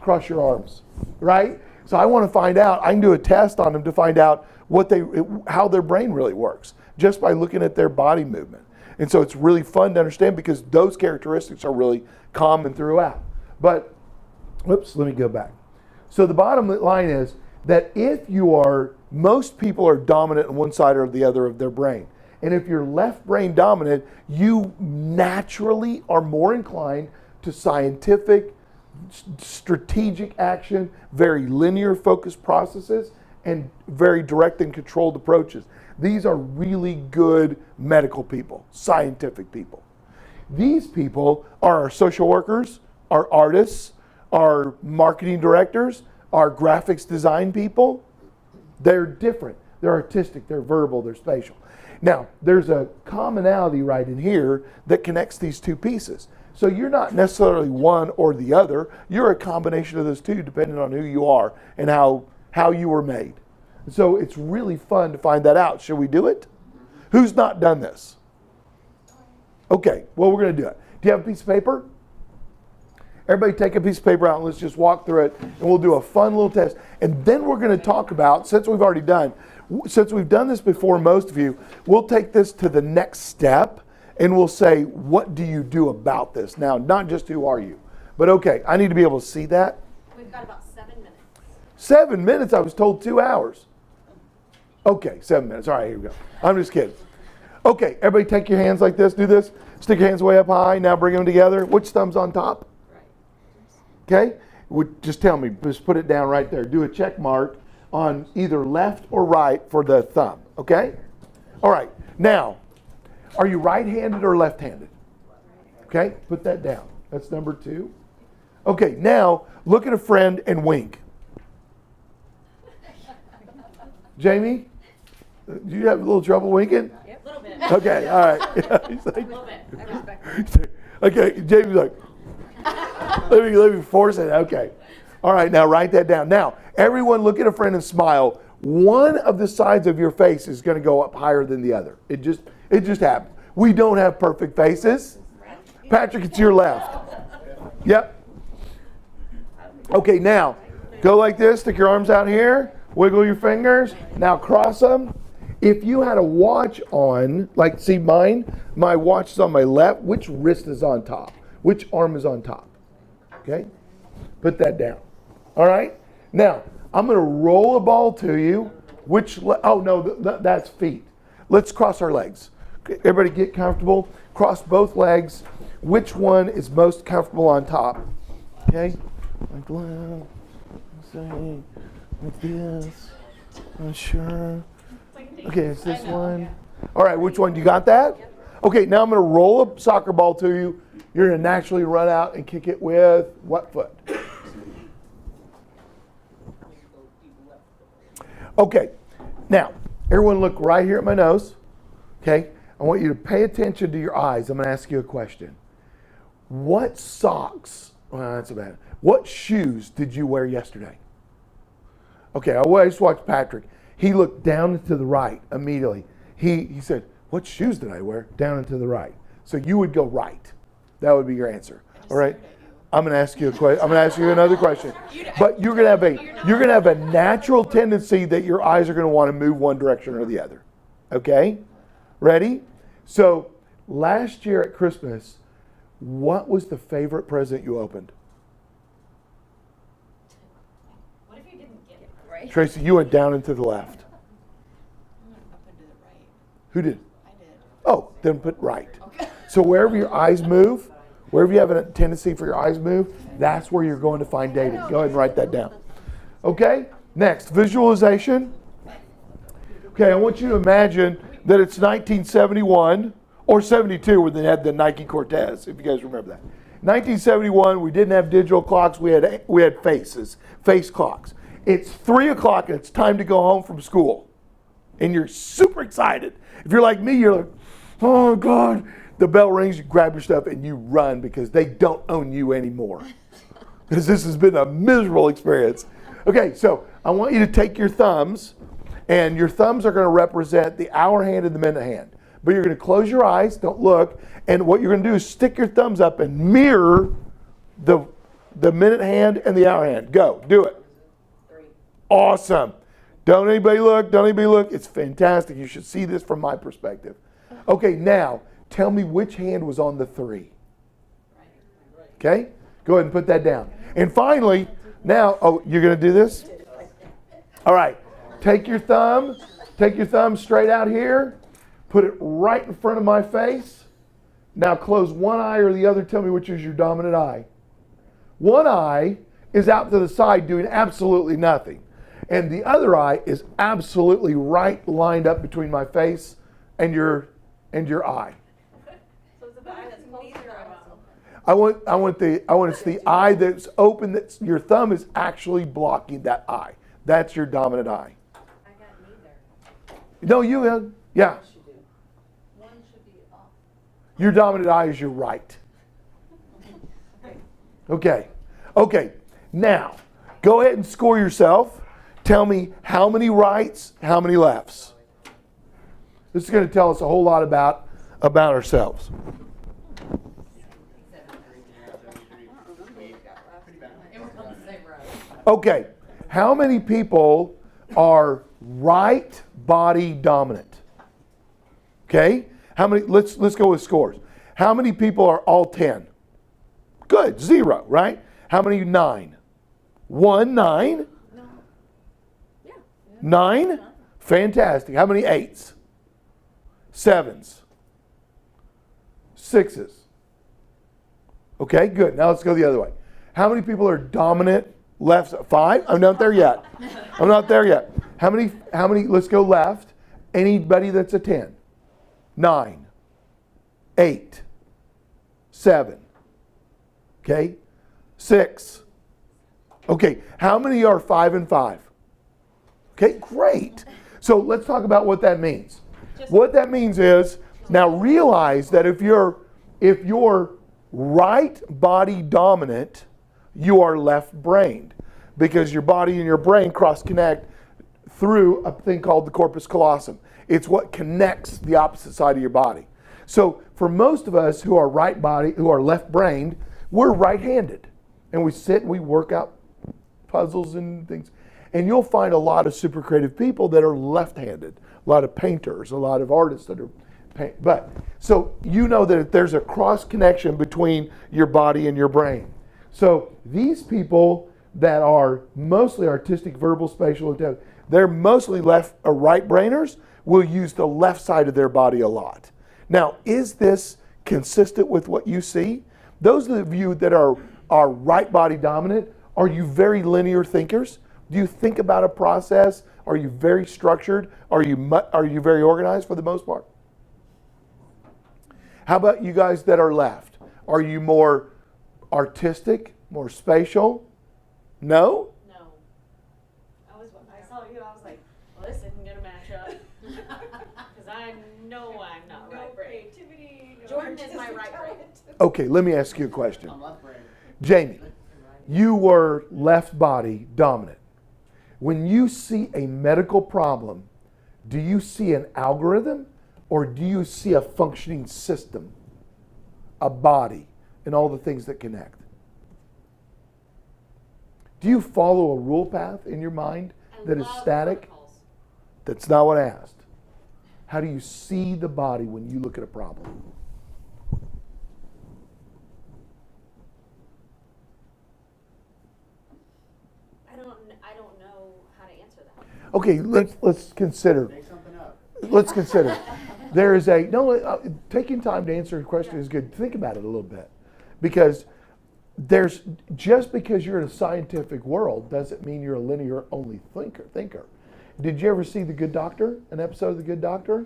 cross your arms, right? So I want to find out, I can do a test on them to find out how their brain really works, just by looking at their body movement. And so it's really fun to understand because those characteristics are really common throughout. But, let me go back. So the bottom line is that most people are dominant on one side or the other of their brain. And if you're left brain dominant, you naturally are more inclined to scientific, strategic action, very linear focused processes, and very direct and controlled approaches. These are really good medical people, scientific people. These people are our social workers, our artists, our marketing directors, our graphics design people. They're different. They're artistic, they're verbal, they're spatial. Now, there's a commonality right in here that connects these two pieces. So you're not necessarily one or the other. You're a combination of those two depending on who you are and how you were made. So it's really fun to find that out. Should we do it? Who's not done this? Okay, well, we're going to do it. Do you have a piece of paper? Everybody take a piece of paper out and let's just walk through it, and we'll do a fun little test. And then we're going to talk about, since we've done this before, most of you, we'll take this to the next step and we'll say, what do you do about this? Now, not just who are you, but okay, I need to be able to see that. We've got about 7 minutes. 7 minutes? I was told 2 hours. Okay, 7 minutes. All right, here we go. I'm just kidding. Okay, everybody take your hands like this. Do this. Stick your hands way up high. Now bring them together. Which thumb's on top? Okay? Just tell me. Just put it down right there. Do a check mark on either left or right for the thumb. Okay? All right. Now, are you right-handed or left-handed? Okay? Put that down. That's number 2. Okay. Now, look at a friend and wink. Jamie, do you have a little trouble winking? Yep. A little bit. Okay. All right. He's like, A little bit. I respect it. okay. Jamie's like, let me force it. Okay. All right, now write that down. Now, everyone look at a friend and smile. One of the sides of your face is going to go up higher than the other. It just happens. We don't have perfect faces. Patrick, it's your left. Yep. Okay, now, go like this. Stick your arms out here. Wiggle your fingers. Now cross them. If you had a watch on, like see mine, my watch is on my left. Which wrist is on top? Which arm is on top? Okay? Put that down. All right? Now, I'm going to roll a ball to you. Oh, no, that's feet. Let's cross our legs. Okay, everybody get comfortable. Cross both legs. Which one is most comfortable on top? Okay? Like, well, say, like this. Not sure. Okay, it's this one. All right, which one? You got that? Okay, now I'm going to roll a soccer ball to you. You're going to naturally run out and kick it with what foot? Okay, now, everyone look right here at my nose. Okay, I want you to pay attention to your eyes. I'm going to ask you a question. What socks, that's bad. What shoes did you wear yesterday? Okay, I just watched Patrick. He looked down and to the right immediately. He said, what shoes did I wear? Down and to the right. So you would go right. That would be your answer. All right. I'm going to ask you a question. I'm going to ask you another question. But you're going to have a natural tendency that your eyes are going to want to move one direction or the other. Okay? Ready? So last year at Christmas, what was the favorite present you opened? What if you didn't get it right? Tracy, you went down and to the left. Up and to the right. Who did? I did. Oh, then put right. Okay. So wherever your eyes move, wherever you have a tendency for your eyes to move, that's where you're going to find David. Go ahead and write that down. Okay? Next, visualization. Okay, I want you to imagine that it's 1971 or 72 when they had the Nike Cortez, if you guys remember that. 1971, we didn't have digital clocks. We had face clocks. It's 3 o'clock and it's time to go home from school. And you're super excited. If you're like me, you're like, oh God. The bell rings, you grab your stuff, and you run because they don't own you anymore. Because this has been a miserable experience. Okay, so I want you to take your thumbs, and your thumbs are going to represent the hour hand and the minute hand. But you're going to close your eyes, don't look, and what you're going to do is stick your thumbs up and mirror the minute hand and the hour hand. Go, do it. 3. Awesome. Don't anybody look. It's fantastic. You should see this from my perspective. Okay, now, tell me which hand was on the 3. Okay? Go ahead and put that down. And finally, now, you're going to do this? All right. Take your thumb straight out here. Put it right in front of my face. Now close one eye or the other. Tell me which is your dominant eye. One eye is out to the side doing absolutely nothing. And the other eye is absolutely right lined up between my face and your eye. So it's the eye that's closed or open? I want it's the eye that's open, that's your thumb is actually blocking that eye. That's your dominant eye. I got neither. No, you have, yeah. One should be off. Your dominant eye is your right. Okay. Okay. Now, go ahead and score yourself. Tell me how many rights, how many lefts. This is going to tell us a whole lot about ourselves. Okay. How many people are right body dominant? Okay? How many? Let's go with scores. How many people are all 10? Good. 0, right? How many 9? 1, 9? No. Yeah. 9? Fantastic. How many 8s? 7s? 6s? Okay, good. Now let's go the other way. How many people are dominant left? 5? I'm not there yet. I'm not there yet. How many, let's go left. Anybody that's a 10? 9, 8, 7. Okay? 6. Okay, how many are 5 and 5? Okay, great. So let's talk about what that means. What that means is, now realize that if you're right body dominant, you are left-brained, because your body and your brain cross-connect through a thing called the corpus callosum. It's what connects the opposite side of your body. So for most of us who are left-brained, we're right-handed. And we sit and we work out puzzles and things. And you'll find a lot of super creative people that are left-handed. A lot of painters, a lot of artists that are But so you know that there's a cross connection between your body and your brain. So these people that are mostly artistic, verbal, spatial, they're mostly left or right brainers, will use the left side of their body a lot. Now, is this consistent with what you see? Those of you that are right body dominant, are you very linear thinkers? Do you think about a process? Are you very structured? Are you very organized for the most part? How about you guys that are left? Are you more artistic, more spatial? No? No. I saw you, I was like, well, this isn't going to match up. Because I know I'm not right brain. Creativity. Jordan is my right brain. Okay, let me ask you a question. Jamie, you were left body dominant. When you see a medical problem, do you see an algorithm or do you see a functioning system, a body, and all the things that connect? Do you follow a rule path in your mind that is static? Protocols. That's not what I asked. How do you see the body when you look at a problem? I don't know how to answer that. Okay, let's consider. Let's consider. There is taking time to answer a question is good. Think about it a little bit, because just because you're in a scientific world doesn't mean you're a linear only thinker. Did you ever see The Good Doctor? An episode of The Good Doctor?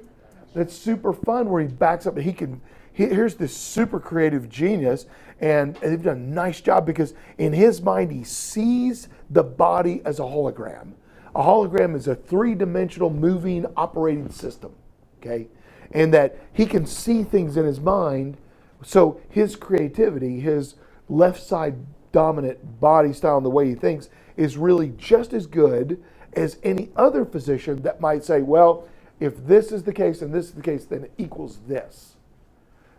That's super fun, where he backs up. Here's this super creative genius, and they've done a nice job because in his mind he sees the body as a hologram. A hologram is a 3-dimensional moving operating system, okay? And that he can see things in his mind. So his creativity, his left side dominant body style and the way he thinks is really just as good as any other physician that might say, well, if this is the case and this is the case, then it equals this.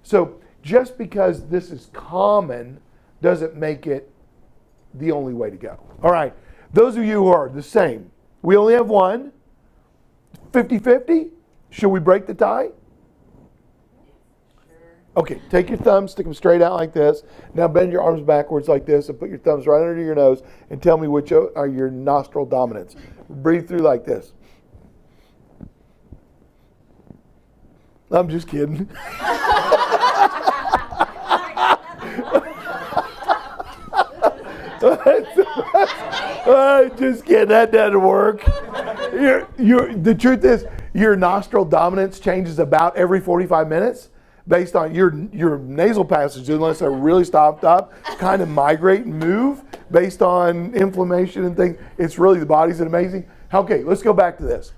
So just because this is common doesn't make it the only way to go. All right, those of you who are the same, we only have one. 50-50? Should we break the tie? Okay, take your thumbs, stick them straight out like this. Now bend your arms backwards like this and put your thumbs right under your nose and tell me which are your nostril dominants. Breathe through like this. I'm just kidding. Just kidding, that doesn't work. The truth is, your nostril dominance changes about every 45 minutes based on your nasal passages, unless they're really stopped up, kind of migrate and move based on inflammation and things. It's really, the body's amazing. Okay, let's go back to this.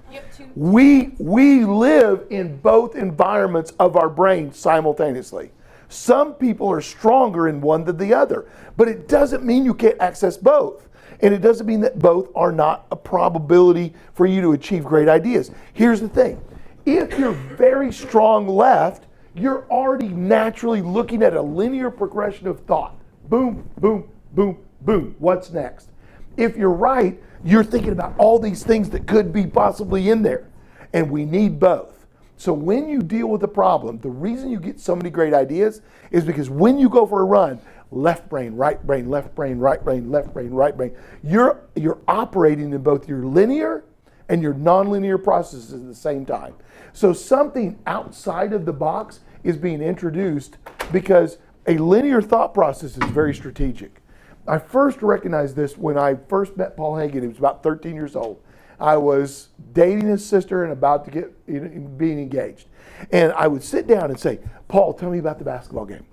We live in both environments of our brain simultaneously. Some people are stronger in one than the other, but it doesn't mean you can't access both. And it doesn't mean that both are not a probability for you to achieve great ideas. Here's the thing. If you're very strong left, you're already naturally looking at a linear progression of thought. Boom, boom, boom, boom. What's next? If you're right, you're thinking about all these things that could be possibly in there. And we need both. So when you deal with a problem, the reason you get so many great ideas is because when you go for a run, left brain, right brain, left brain, right brain, left brain, right brain, you're operating in both your linear and your nonlinear processes at the same time. So something outside of the box is being introduced because a linear thought process is very strategic. I first recognized this when I first met Paul Hagen. He was about 13 years old. I was dating his sister and about to get being engaged. And I would sit down and say, Paul, tell me about the basketball game.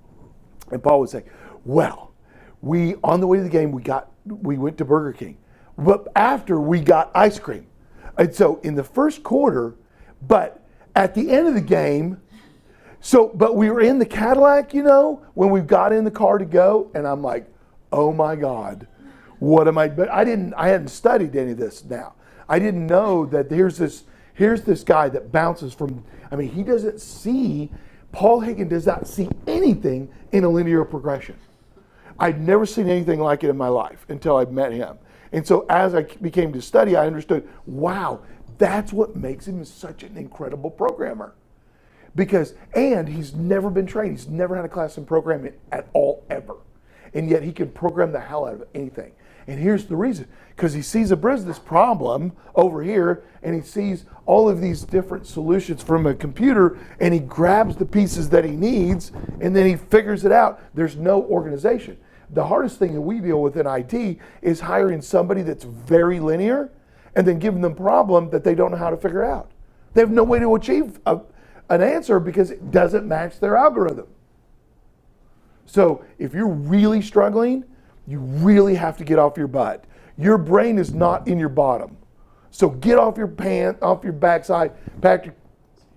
And Paul would say, well, on the way to the game, we went to Burger King. But after, we got ice cream. And so in the first quarter, but at the end of the game, but we were in the Cadillac, when we got in the car to go, and I'm like, oh my God, what am I? But I hadn't studied any of this now. I didn't know that here's this guy that bounces from, he doesn't see, Paul Hagen does not see anything in a linear progression. I'd never seen anything like it in my life until I met him. And so as I became to study, I understood, wow, that's what makes him such an incredible programmer. And he's never been trained. He's never had a class in programming at all, ever. And yet he can program the hell out of anything. And here's the reason. Because he sees a business problem over here, and he sees all of these different solutions from a computer, and he grabs the pieces that he needs, and then he figures it out. There's no organization. The hardest thing that we deal with in IT is hiring somebody that's very linear, and then giving them a problem that they don't know how to figure out. They have no way to achieve an answer because it doesn't match their algorithm. So if you're really struggling, you really have to get off your butt. Your brain is not in your bottom. So get off your off your backside, Patrick.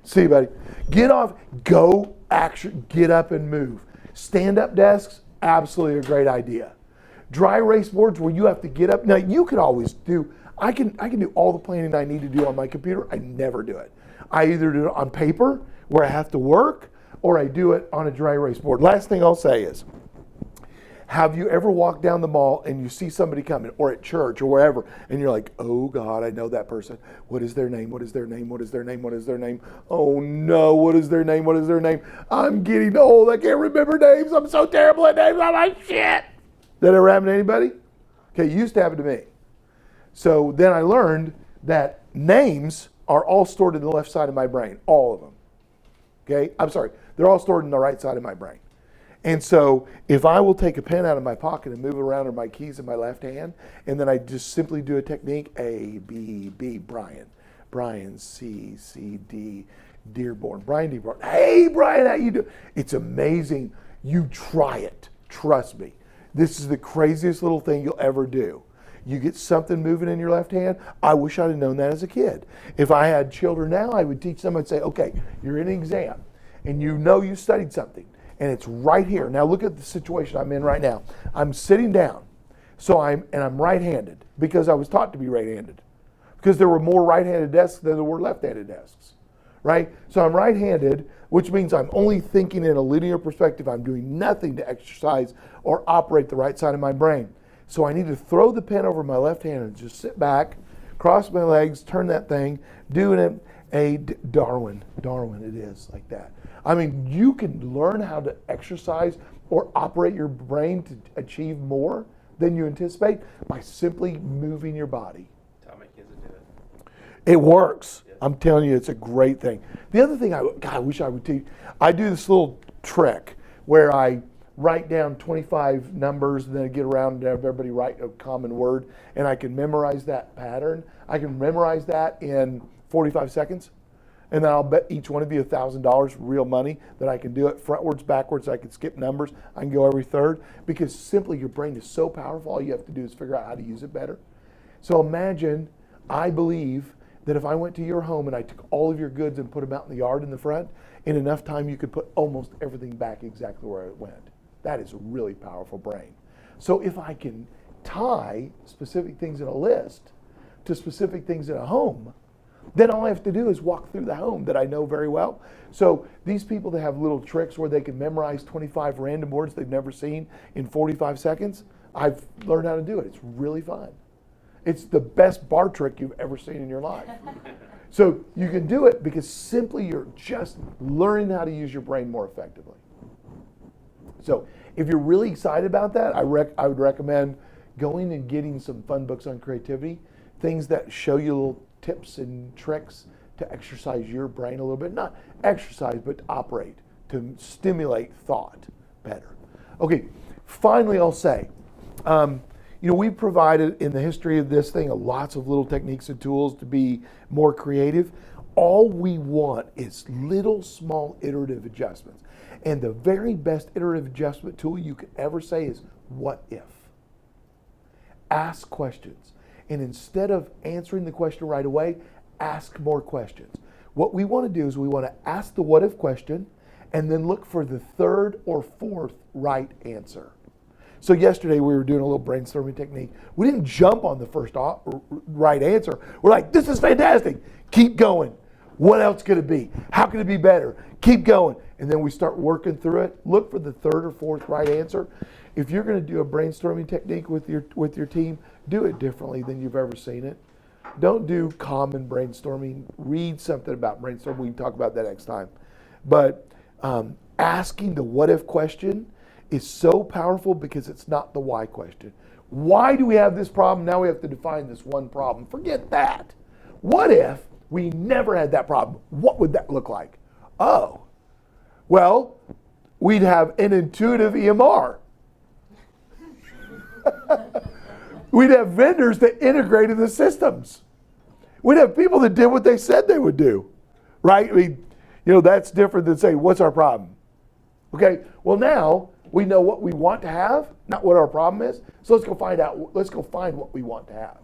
See you, buddy. Get off, go, action, get up and move. Stand-up desks, absolutely a great idea. Dry erase boards where you have to get up. Now you could always do, I can do all the planning I need to do on my computer. I never do it. I either do it on paper where I have to work, or I do it on a dry erase board. Last thing I'll say is, have you ever walked down the mall and you see somebody coming, or at church or wherever, and you're like, oh God, I know that person. What is their name? What is their name? What is their name? What is their name? Oh no, what is their name? What is their name? I'm getting old. I can't remember names. I'm so terrible at names. I'm like, shit. That ever happen to anybody? Okay, it used to happen to me. So then I learned that names are all stored in the left side of my brain, all of them. Okay, I'm sorry, they're all stored in the right side of my brain. And so if I will take a pen out of my pocket and move it around in my keys in my left hand, and then I just simply do a technique, A, B, B, Brian, C, C, D, Dearborn, Brian Dearborn. Hey, Brian, how you doing? It's amazing. You try it. Trust me. This is the craziest little thing you'll ever do. You get something moving in your left hand. I wish I'd have known that as a kid. If I had children now, I would teach them. I'd say, okay, you're in an exam, and you studied something. And it's right here. Now look at the situation I'm in right now. I'm sitting down, I'm right-handed because I was taught to be right-handed, because there were more right-handed desks than there were left-handed desks, right? So I'm right-handed, which means I'm only thinking in a linear perspective. I'm doing nothing to exercise or operate the right side of my brain. So I need to throw the pen over my left hand and just sit back, cross my legs, turn that thing, do Darwin it is, like that. You can learn how to exercise or operate your brain to achieve more than you anticipate by simply moving your body. Tell my kids to do it. It works. Yeah. I'm telling you, it's a great thing. The other thing I wish I would teach, I do this little trick where I write down 25 numbers and then I get around and have everybody write a common word, and I can memorize that pattern. I can memorize that in 45 seconds. And then I'll bet each one of you $1,000 real money that I can do it frontwards, backwards. I can skip numbers. I can go every third, because simply your brain is so powerful. All you have to do is figure out how to use it better. So imagine, I believe that if I went to your home and I took all of your goods and put them out in the yard in the front, in enough time you could put almost everything back exactly where it went. That is a really powerful brain. So if I can tie specific things in a list to specific things in a home, then all I have to do is walk through the home that I know very well. So these people that have little tricks where they can memorize 25 random words they've never seen in 45 seconds, I've learned how to do it. It's really fun. It's the best bar trick you've ever seen in your life. So you can do it because simply you're just learning how to use your brain more effectively. So if you're really excited about that, I would recommend going and getting some fun books on creativity, things that show you little tips and tricks to exercise your brain a little bit. Not exercise, but operate, to stimulate thought better. Okay, finally I'll say, We've provided in the history of this thing lots of little techniques and tools to be more creative. All we want is little small iterative adjustments. And the very best iterative adjustment tool you could ever say is, what if? Ask questions. And instead of answering the question right away, ask more questions. What we want to do is we want to ask the what if question and then look for the third or fourth right answer. So yesterday we were doing a little brainstorming technique. We didn't jump on the first right answer. We're like, this is fantastic. Keep going. What else could it be? How could it be better? Keep going. And then we start working through it. Look for the third or fourth right answer. If you're going to do a brainstorming technique with your team, do it differently than you've ever seen it. Don't do common brainstorming. Read something about brainstorming. We can talk about that next time. But asking the what if question is so powerful because it's not the why question. Why do we have this problem? Now we have to define this one problem. Forget that. What if we never had that problem? What would that look like? Oh, well, we'd have an intuitive EMR. We'd have vendors that integrated the systems. We'd have people that did what they said they would do, right? I mean, that's different than saying, what's our problem? Okay, well now we know what we want to have, not what our problem is. So let's go find what we want to have.